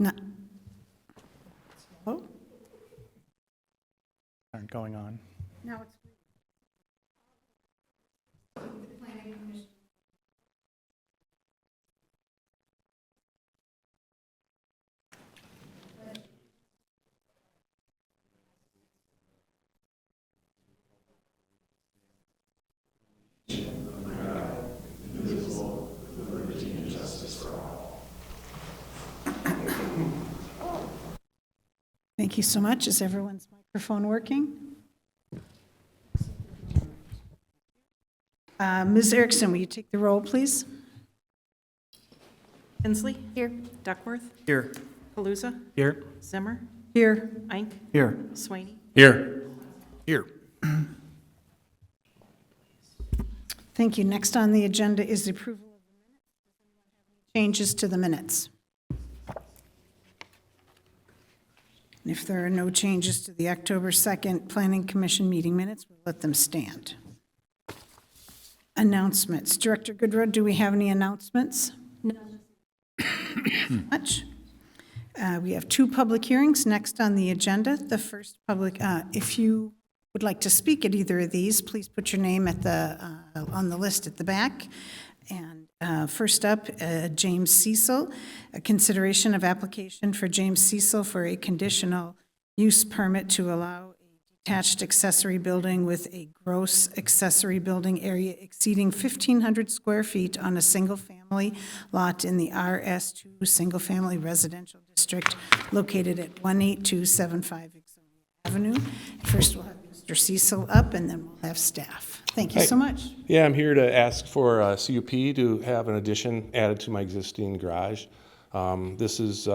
No. Oh, Aren't going on. now it's. Thank you so much. Is everyone's microphone working? Ms. Erickson, will you take the roll, please? Hensley? Here. Duckworth? Here. Palooza? Here. Zimmer? Here. Eink? Here. Swaney? Here. Here. Thank you. Next on the agenda is the approval of the minutes. Changes to the minutes. And if there are no changes to the October 2nd Planning Commission meeting minutes, we'll let them stand. Announcements. Director Goodrow, do we have any announcements? No. Much. We have 2 public hearings next on the agenda. The first public, if you would like to speak at either of these, please put your name at on the list at the back. And first up, James Cecil, a consideration of application for James Cecil for a conditional use permit to allow a detached accessory building with a gross accessory building area exceeding 1,500 square feet on a single-family lot in the RS2 Single Family Residential District located at 18275 Avenue. First, we'll have Mr. Cecil up, and then we'll have staff. Thank you so much. Yeah, I'm here to ask for a CUP to have an addition added to my existing garage. This is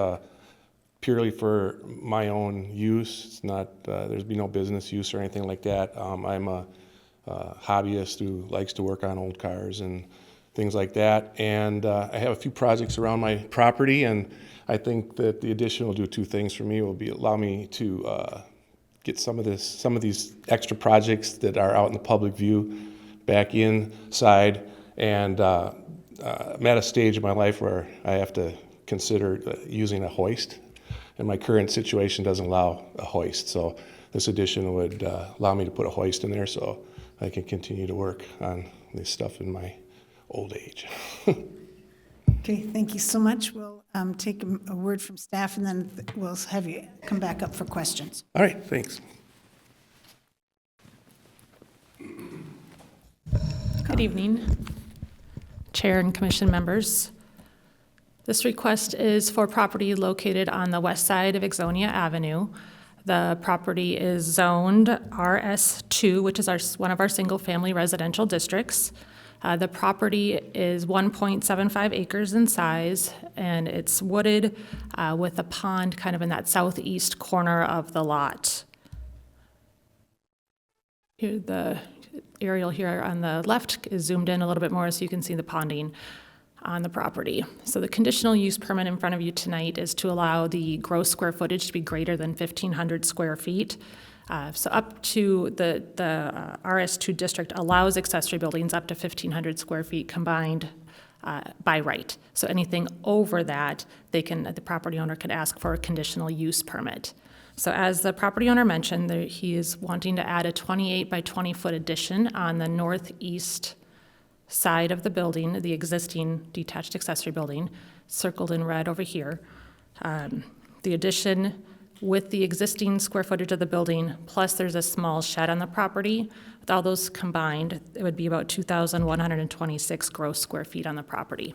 purely for my own use. It's not, there's been no business use or anything like that. I'm a hobbyist who likes to work on old cars and things like that. And I have a few projects around my property, and I think that the addition will do 2 things for me. It will allow me to get some of these extra projects that are out in the public view back inside. And I'm at a stage in my life where I have to consider using a hoist, and my current situation doesn't allow a hoist. So this addition would allow me to put a hoist in there so I can continue to work on this stuff in my old age. Okay, thank you so much. We'll take a word from staff, and then we'll have you come back up for questions. All right, thanks. Good evening, Chair and Commission members. This request is for property located on the west side of Ixonia Avenue. The property is zoned RS2, which is one of our single-family residential districts. The property is 1.75 acres in size, and it's wooded with a pond kind of in that southeast corner of the lot. Here, the aerial here on the left is zoomed in a little bit more so you can see the ponding on the property. So the conditional use permit in front of you tonight is to allow the gross square footage to be greater than 1,500 square feet. So up to the RS2 district allows accessory buildings up to 1,500 square feet combined by right. So anything over that, the property owner could ask for a conditional use permit. So as the property owner mentioned, he is wanting to add a 28 by 20 foot addition on the northeast side of the building, the existing detached accessory building, circled in red over here. The addition with the existing square footage of the building, plus there's a small shed on the property. With all those combined, it would be about 2,126 gross square feet on the property.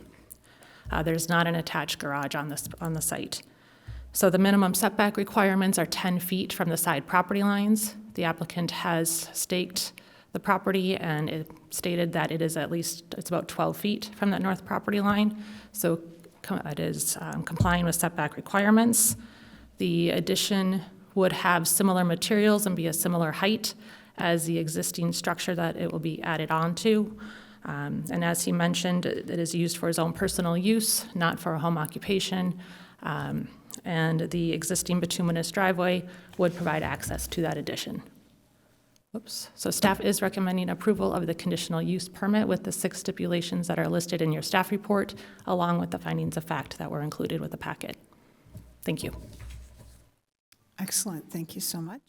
There's not an attached garage on the site. So the minimum setback requirements are 10 feet from the side property lines. The applicant has staked the property, and it stated that it's about 12 feet from that north property line. So it is complying with setback requirements. The addition would have similar materials and be a similar height as the existing structure that it will be added onto. And as he mentioned, it is used for his own personal use, not for a home occupation. And the existing bituminous driveway would provide access to that addition. Oops. So staff is recommending approval of the conditional use permit with the 6 stipulations that are listed in your staff report, along with the findings of fact that were included with the packet. Thank you. Excellent, thank you so much.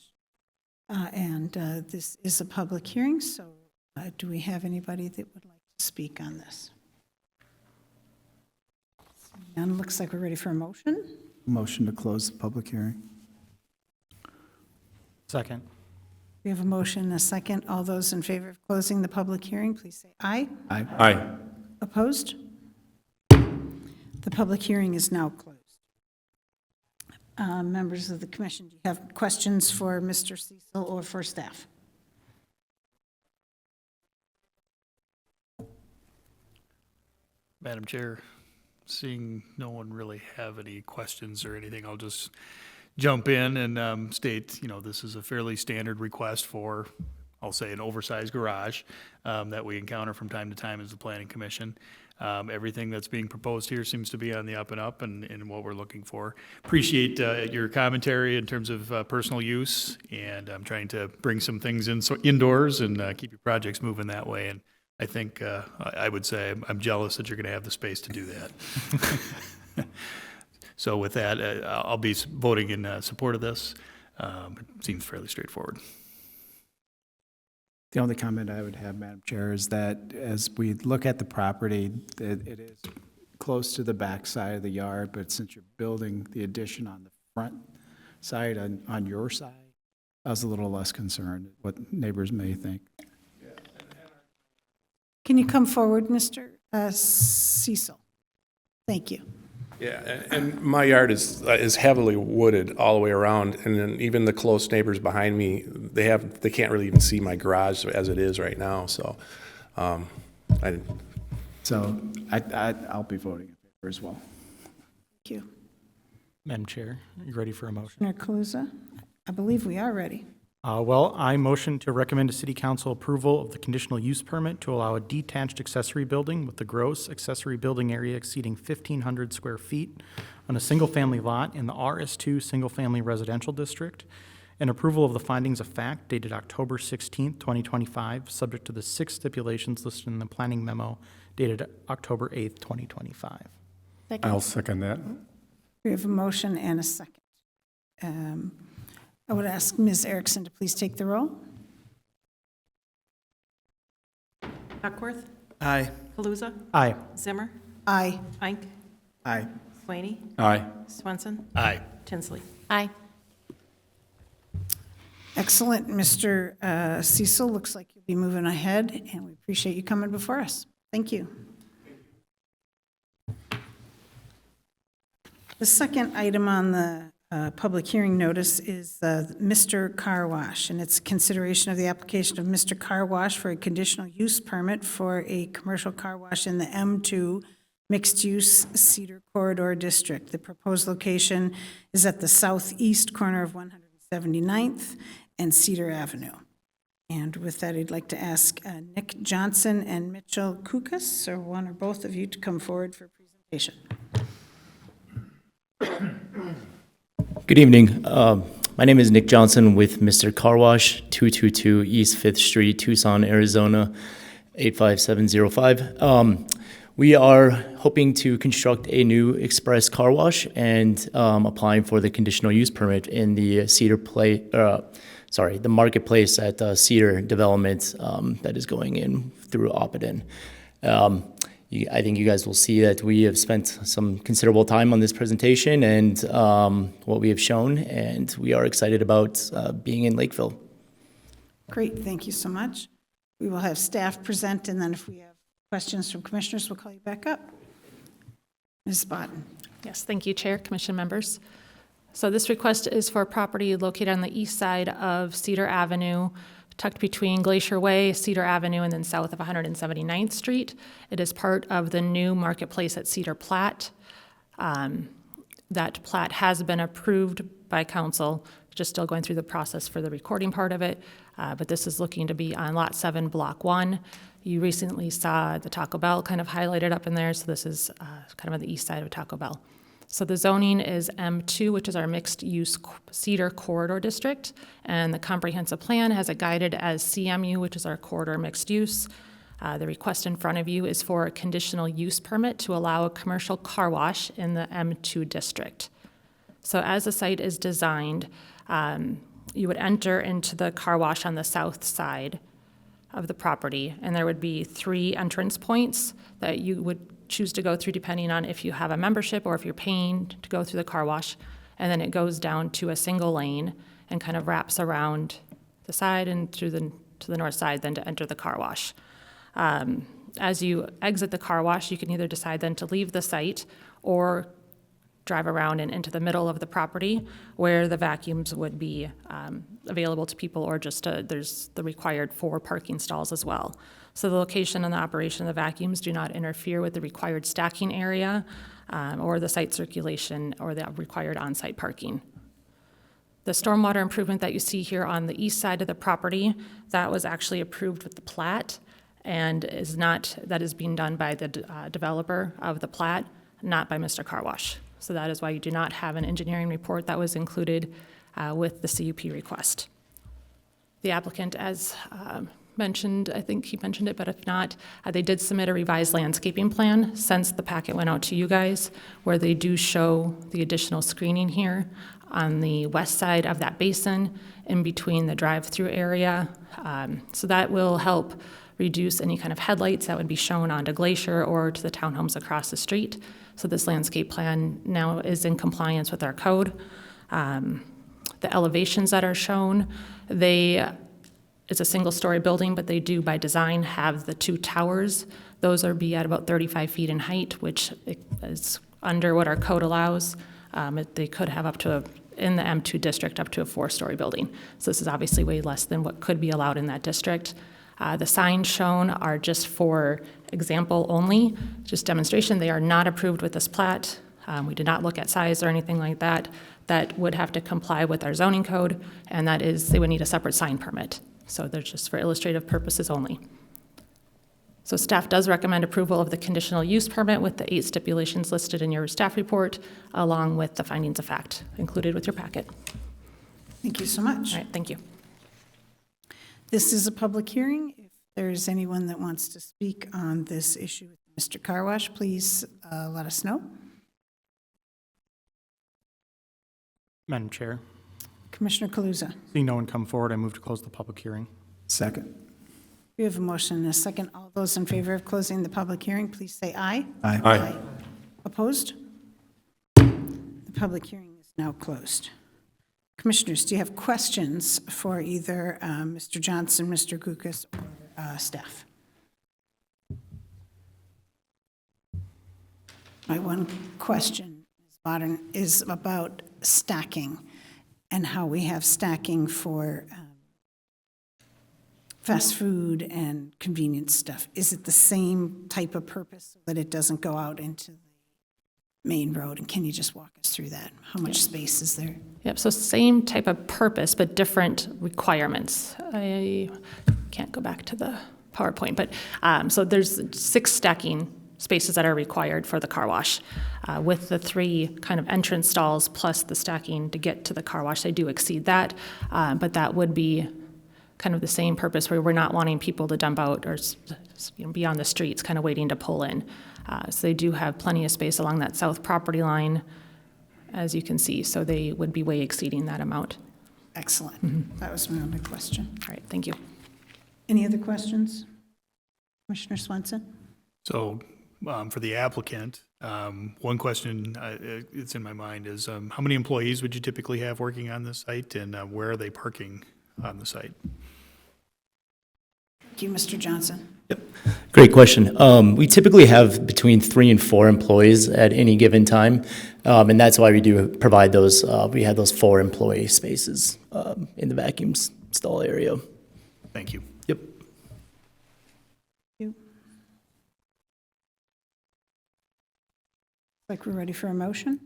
And this is a public hearing, so do we have anybody that would like to speak on this? None, looks like we're ready for a motion. Motion to close the public hearing. Second. We have a motion and a second. All those in favor of closing the public hearing, please say aye. Aye. Aye. Opposed? The public hearing is now closed. Members of the commission, do you have questions for Mr. Cecil or for staff? Madam Chair, seeing no one really have any questions or anything, I'll just jump in and state, this is a fairly standard request for, I'll say, an oversized garage that we encounter from time to time as the Planning Commission. Everything that's being proposed here seems to be on the up and up and what we're looking for. Appreciate your commentary in terms of personal use, and I'm trying to bring some things indoors and keep your projects moving that way. And I think I would say I'm jealous that you're going to have the space to do that. So with that, I'll be voting in support of this. It seems fairly straightforward. The only comment I would have, Madam Chair, is that as we look at the property, it is close to the back side of the yard, but since you're building the addition on the front side, on your side, I was a little less concerned what neighbors may think. Can you come forward, Mr. Cecil? Thank you. Yeah, and my yard is heavily wooded all the way around, and then even the close neighbors behind me, they can't really even see my garage as it is right now. So, So I'll be voting in favor as well. Thank you. Madam Chair, are you ready for a motion? Commissioner Kaluza? I believe we are ready. Well, I motion to recommend to City Council approval of the conditional use permit to allow a detached accessory building with the gross accessory building area exceeding 1,500 square feet on a single-family lot in the RS2 Single Family Residential District, and approval of the findings of fact dated October 16th, 2025, subject to the 6 stipulations listed in the planning memo dated October 8th, 2025. I'll second that. We have a motion and a second. I would ask Ms. Erickson to please take the roll. Duckworth, Aye. Kaluza, Aye. Zimmer, Aye. Ink, Aye. Swaney, Aye. Swenson, Aye. Tinsley. Aye. Excellent, Mr. Cecil. Looks like you'll be moving ahead, and we appreciate you coming before us. Thank you. The second item on the public hearing notice is Mr. Car Wash, and it's consideration of the application of Mr. Car Wash for a conditional use permit for a commercial car wash in the M2 mixed-use Cedar Corridor District. The proposed location is at the southeast corner of 179th and Cedar Avenue. And with that, I'd like to ask Nick Johnson and Mitchell Kukas, or one or both of you, to come forward for a presentation. Good evening. My name is Nick Johnson with Mr. Car Wash, 222 East 5th Street, Tucson, Arizona, 85705. We are hoping to construct a new express car wash and applying for the conditional use permit in the the marketplace at Cedar Development that is going in through Oppidan. I think you guys will see that we have spent some considerable time on this presentation and what we have shown, and we are excited about being in Lakeville. Great, thank you so much. We will have staff present, and then if we have questions from commissioners, we'll call you back up. Ms. Bodden. Yes, thank you, Chair, Commission members. So this request is for a property located on the east side of Cedar Avenue, tucked between Glacier Way, Cedar Avenue, and then south of 179th Street. It is part of the new marketplace at Cedar Plat. That plat has been approved by council, just still going through the process for the recording part of it, but this is looking to be on Lot 7, Block 1. You recently saw the Taco Bell kind of highlighted up in there, so this is kind of on the east side of Taco Bell. So the zoning is M2, which is our mixed-use Cedar Corridor District, and the comprehensive plan has it guided as CMU, which is our corridor mixed use. The request in front of you is for a conditional use permit to allow a commercial car wash in the M2 district. So as the site is designed, you would enter into the car wash on the south side of the property, and there would be 3 entrance points that you would choose to go through depending on if you have a membership or if you're paying to go through the car wash. And then it goes down to a single lane and kind of wraps around the side and through to the north side then to enter the car wash. As you exit the car wash, you can either decide then to leave the site or drive around and into the middle of the property where the vacuums would be available to people, or just there's the required 4 parking stalls as well. So the location and the operation of the vacuums do not interfere with the required stacking area or the site circulation or the required on-site parking. The stormwater improvement that you see here on the east side of the property, that was actually approved with the plat and that is being done by the developer of the plat, not by Mr. Car Wash. So that is why you do not have an engineering report that was included with the CUP request. The applicant, as mentioned, I think he mentioned it, but if not, they did submit a revised landscaping plan since the packet went out to you guys, where they do show the additional screening here on the west side of that basin in between the drive-through area. So that will help reduce any kind of headlights that would be shown onto Glacier or to the townhomes across the street. So this landscape plan now is in compliance with our code. The elevations that are shown, it's a single-story building, but they do by design have the 2 towers. Those are be at about 35 feet in height, which is under what our code allows. They could have up to in the M2 district, up to a 4-story building. So this is obviously way less than what could be allowed in that district. The signs shown are just for example only, just demonstration. They are not approved with this plat. We did not look at size or anything like that. That would have to comply with our zoning code, and that is they would need a separate sign permit. So they're just for illustrative purposes only. So staff does recommend approval of the conditional use permit with the 8 stipulations listed in your staff report, along with the findings of fact included with your packet. Thank you so much. All right, thank you. This is a public hearing. If there's anyone that wants to speak on this issue with Mr. Car Wash, please let us know. Madam Chair, Commissioner Kaluza. seeing no one come forward, I move to close the public hearing. Second. We have a motion and a second. All those in favor of closing the public hearing, please say aye. Aye. Opposed? The public hearing is now closed. Commissioners, do you have questions for either Mr. Johnson, Mr. Gukas, or staff? My one question is about stacking and how we have stacking for fast food and convenience stuff. Is it the same type of purpose so that it doesn't go out into the main road? And can you just walk us through that? How much space is there? Yep, so same type of purpose, but different requirements. I can't go back to the PowerPoint, but so there's 6 stacking spaces that are required for the car wash. With the 3 kind of entrance stalls plus the stacking to get to the car wash, they do exceed that, but that would be kind of the same purpose where we're not wanting people to dump out or be on the streets kind of waiting to pull in. So they do have plenty of space along that south property line, as you can see, so they would be way exceeding that amount. Excellent. Mm-hmm. That was my only question. All right, thank you. Any other questions? Commissioner Swenson? So for the applicant, one question it's in my mind is how many employees would you typically have working on this site, and where are they parking on the site? Thank you, Mr. Johnson. Great question. We typically have between 3 and 4 employees at any given time, and that's why we do provide those. We have those 4 employee spaces in the vacuum stall area. Thank you. Yep. Like we're ready for a motion?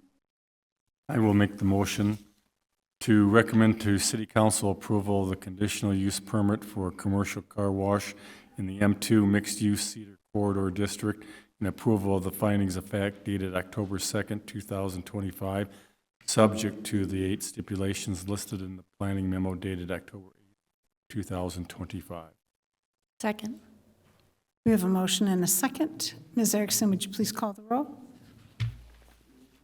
I will make the motion to recommend to City Council approval of the conditional use permit for a commercial car wash in the M2 mixed-use Cedar Corridor District, and approval of the findings of fact dated October 2nd, 2025, subject to the 8 stipulations listed in the planning memo dated October 8th, 2025. Second. We have a motion and a second. Ms. Erickson, would you please call the roll?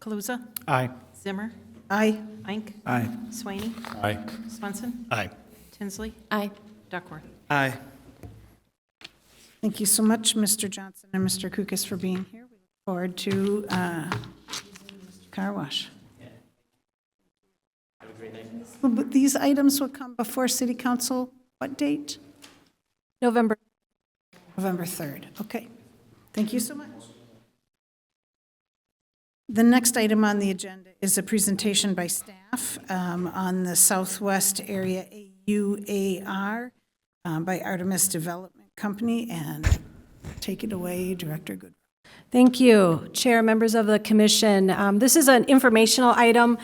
Kaluza? Aye. Zimmer? Aye. Ink. Aye. Swaney. Aye. Swenson. Aye. Tinsley. Aye. Duckworth. Aye. Thank you so much, Mr. Johnson and Mr. Kukas, for being here. We look forward to Mr. Car Wash. But these items will come before City Council, what date? November. November 3rd. Okay. Thank you so much. The next item on the agenda is a presentation by staff on the Southwest Area AUAR by Artemis Development Company. And take it away, Director Goodrow. Thank you, Chair, members of the commission. This is an informational item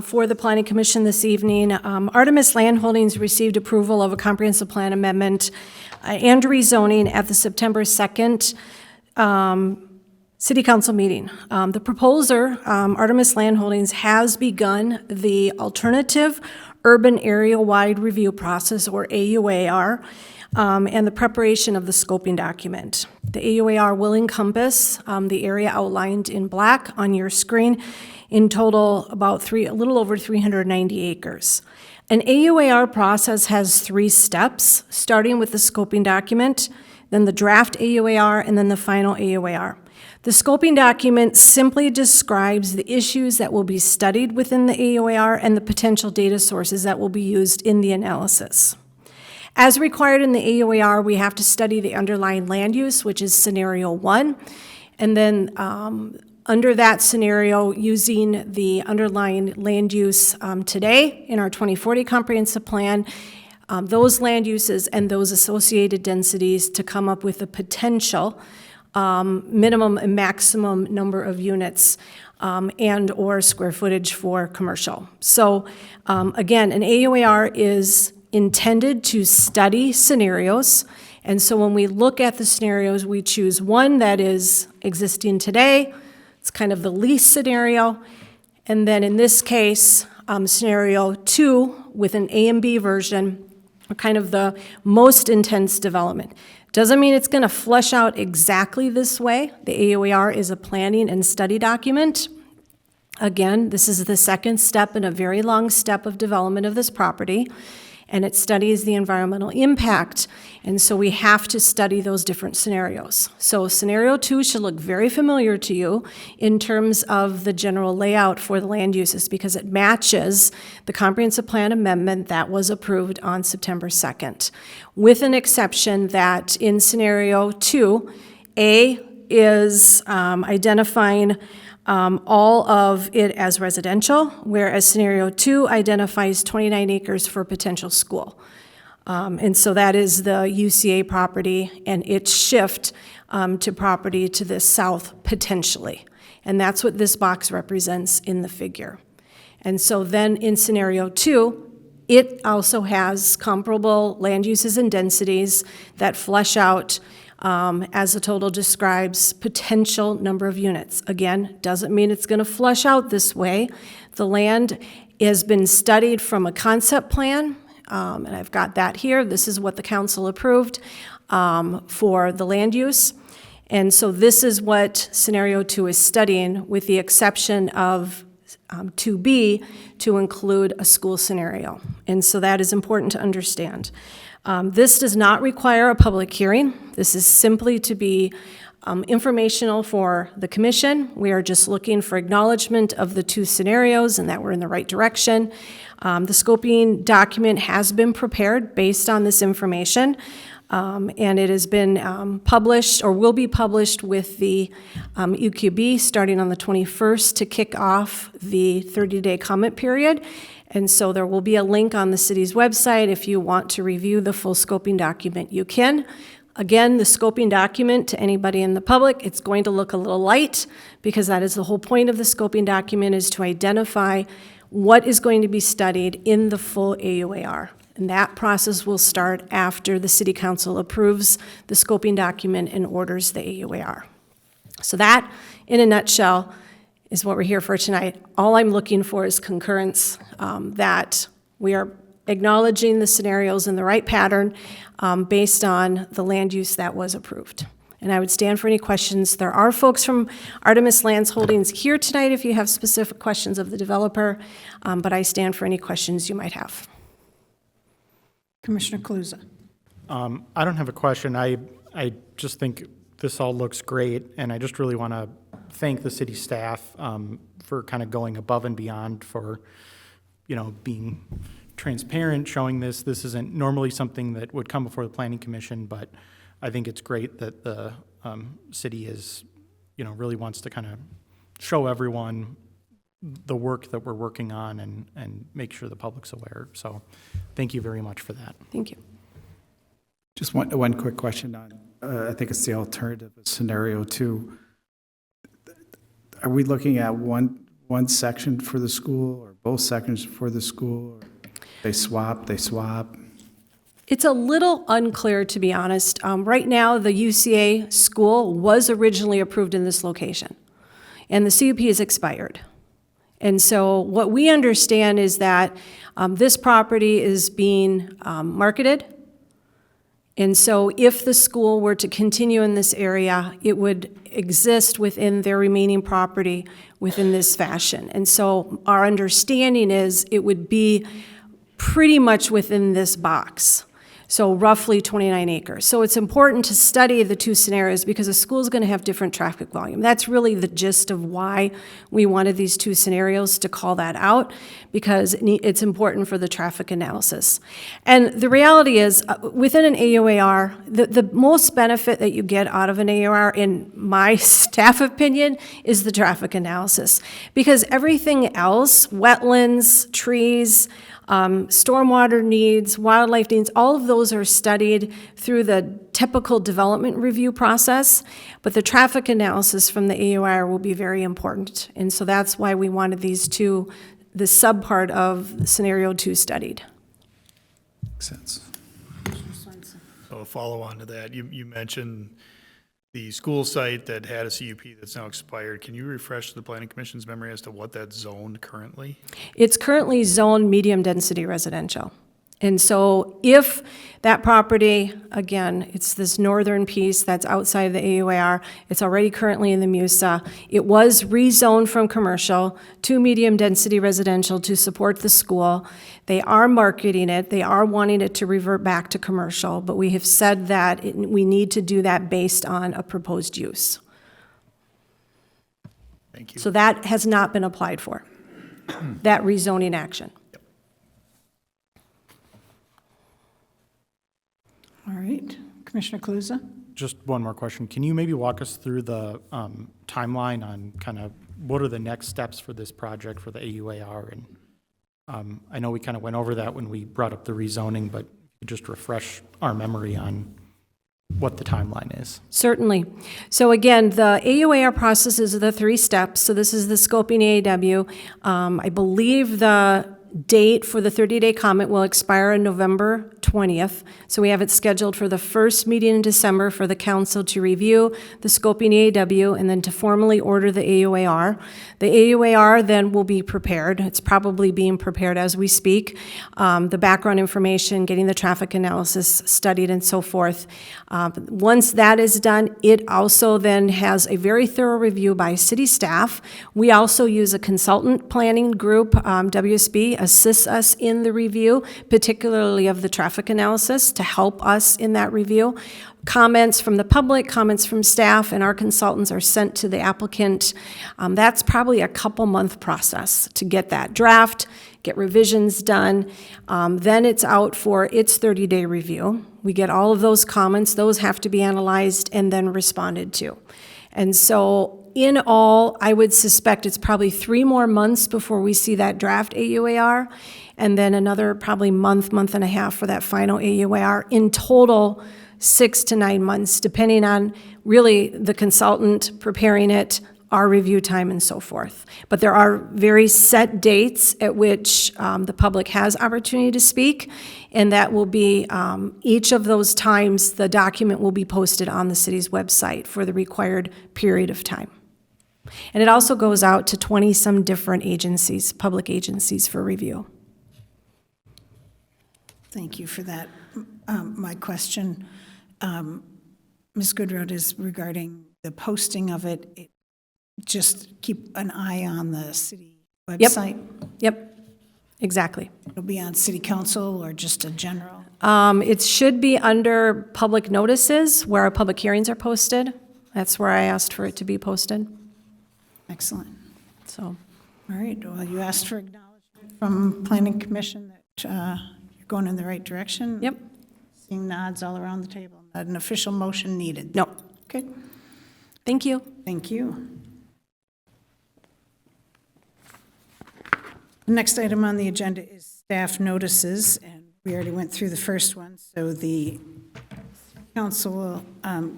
for the Planning Commission this evening. Artemis Land Holdings received approval of a comprehensive plan amendment and rezoning at the September 2nd City Council meeting. The proposer, Artemis Land Holdings, has begun the Alternative Urban Area-Wide Review Process, or AUAR, and the preparation of the scoping document. The AUAR will encompass the area outlined in black on your screen, in total about a little over 390 acres. An AUAR process has 3 steps, starting with the scoping document, then the draft AUAR, and then the final AUAR. The scoping document simply describes the issues that will be studied within the AUAR and the potential data sources that will be used in the analysis. As required in the AUAR, we have to study the underlying land use, which is scenario 1, and then under that scenario, using the underlying land use today in our 2040 comprehensive plan, those land uses and those associated densities to come up with a potential minimum and maximum number of units and or square footage for commercial. So again, an AUAR is intended to study scenarios. And so when we look at the scenarios, we choose one that is existing today. It's kind of the least scenario. And then in this case, scenario 2 with an A and B version are kind of the most intense development. Doesn't mean it's going to flesh out exactly this way. The AUAR is a planning and study document. Again, this is the second step in a very long step of development of this property, and it studies the environmental impact. And so we have to study those different scenarios. So scenario 2 should look very familiar to you in terms of the general layout for the land uses, because it matches the comprehensive plan amendment that was approved on September 2nd, with an exception that in scenario 2, A is identifying all of it as residential, whereas scenario 2 identifies 29 acres for potential school. And so that is the UCA property and its shift to property to the south potentially. And that's what this box represents in the figure. And so then in scenario 2, it also has comparable land uses and densities that flesh out as the total describes potential number of units. Again, doesn't mean it's going to flush out this way. The land has been studied from a concept plan, and I've got that here. This is what the council approved for the land use. And so this is what scenario 2 is studying, with the exception of 2B to include a school scenario. And so that is important to understand. This does not require a public hearing. This is simply to be informational for the commission. We are just looking for acknowledgement of the 2 scenarios and that we're in the right direction. The scoping document has been prepared based on this information, and it has been published or will be published with the UQB starting on the 21st to kick off the 30-day comment period. And so there will be a link on the city's website. If you want to review the full scoping document, you can. Again, the scoping document, to anybody in the public, it's going to look a little light, because that is the whole point of the scoping document, is to identify what is going to be studied in the full AUAR. And that process will start after the City Council approves the scoping document and orders the AUAR. So that, in a nutshell, is what we're here for tonight. All I'm looking for is concurrence, that we are acknowledging the scenarios in the right pattern based on the land use that was approved. And I would stand for any questions. There are folks from Artemis Lands Holdings here tonight if you have specific questions of the developer, but I stand for any questions you might have. Commissioner Kaluza. I don't have a question. I just think this all looks great, and I just really want to thank the city staff for kind of going above and beyond for, being transparent, showing this. This isn't normally something that would come before the Planning Commission, but I think it's great that the city is, really wants to kind of show everyone the work that we're working on and make sure the public's aware. So thank you very much for that. Thank you. Just one quick question on, I think it's the alternative scenario two. Are we looking at one section for the school or both sections for the school? Or they swap? It's a little unclear, to be honest. Right now, the UCA school was originally approved in this location, and the CUP is expired. And so what we understand is that this property is being marketed. And so if the school were to continue in this area, it would exist within their remaining property within this fashion. And so our understanding is it would be pretty much within this box. So roughly 29 acres. So it's important to study the two scenarios because a school is going to have different traffic volume. That's really the gist of why we wanted these two scenarios to call that out, because it's important for the traffic analysis. And the reality is, within an AUAR, the most benefit that you get out of an AUAR, in my staff opinion, is the traffic analysis. Because everything else, wetlands, trees, stormwater needs, wildlife needs, all of those are studied through the typical development review process, but the traffic analysis from the AUR will be very important. And so that's why we wanted these two, the subpart of scenario 2 studied. Makes sense. So a follow-on to that, you mentioned the school site that had a CUP that's now expired. Can you refresh the Planning Commission's memory as to what that's zoned currently? It's currently zoned medium-density residential. And so if that property, again, it's this northern piece that's outside of the AUAR, it's already currently in the MUSA. It was rezoned from commercial to medium-density residential to support the school. They are marketing it. They are wanting it to revert back to commercial, but we have said that we need to do that based on a proposed use. Thank you. So that has not been applied for, that rezoning action. All right. Commissioner Kaluza? Just one more question. Can you maybe walk us through the timeline on kind of what are the next steps for this project for the AUAR? And I know we kind of went over that when we brought up the rezoning, but just refresh our memory on what the timeline is. Certainly. So again, the AUAR process is the 3 steps. So this is the scoping AAW. I believe the date for the 30-day comment will expire on November 20th. So we have it scheduled for the first meeting in December for the council to review the scoping AAW and then to formally order the AUAR. The AUAR then will be prepared. It's probably being prepared as we speak. The background information, getting the traffic analysis studied and so forth. Once that is done, it also then has a very thorough review by city staff. We also use a consultant planning group, WSB, assists us in the review, particularly of the traffic analysis, to help us in that review. Comments from the public, comments from staff, and our consultants are sent to the applicant. That's probably a couple-month process to get that draft, get revisions done. Then it's out for its 30-day review. We get all of those comments. Those have to be analyzed and then responded to. And so in all, I would suspect it's probably 3 more months before we see that draft AUAR, and then another probably month and a half for that final AUAR. In total, 6 to 9 months, depending on really the consultant preparing it, our review time, and so forth. But there are very set dates at which the public has opportunity to speak, and that will be each of those times the document will be posted on the city's website for the required period of time. And it also goes out to 20-some different agencies, public agencies, for review. Thank you for that. My question, Ms. Goodrow, is regarding the posting of it. Just keep an eye on the city website. Yep, exactly. It'll be on city council or just a general. It should be under public notices where our public hearings are posted. That's where I asked for it to be posted, Excellent. so. All right, well, you asked for acknowledgement from Planning Commission that you're going in the right direction. Yep. Seeing nods all around the table. Not an official motion needed. No, Okay, thank you. thank you. The next item on the agenda is staff notices, and we already went through the first one. So the council will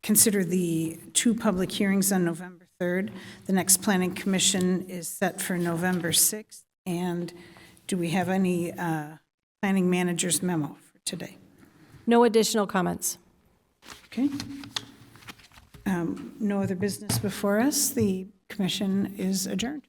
consider the 2 public hearings on November 3rd. The next planning commission is set for November 6th. And do we have any planning manager's memo for today? No additional comments. Okay. No other business before us. The commission is adjourned.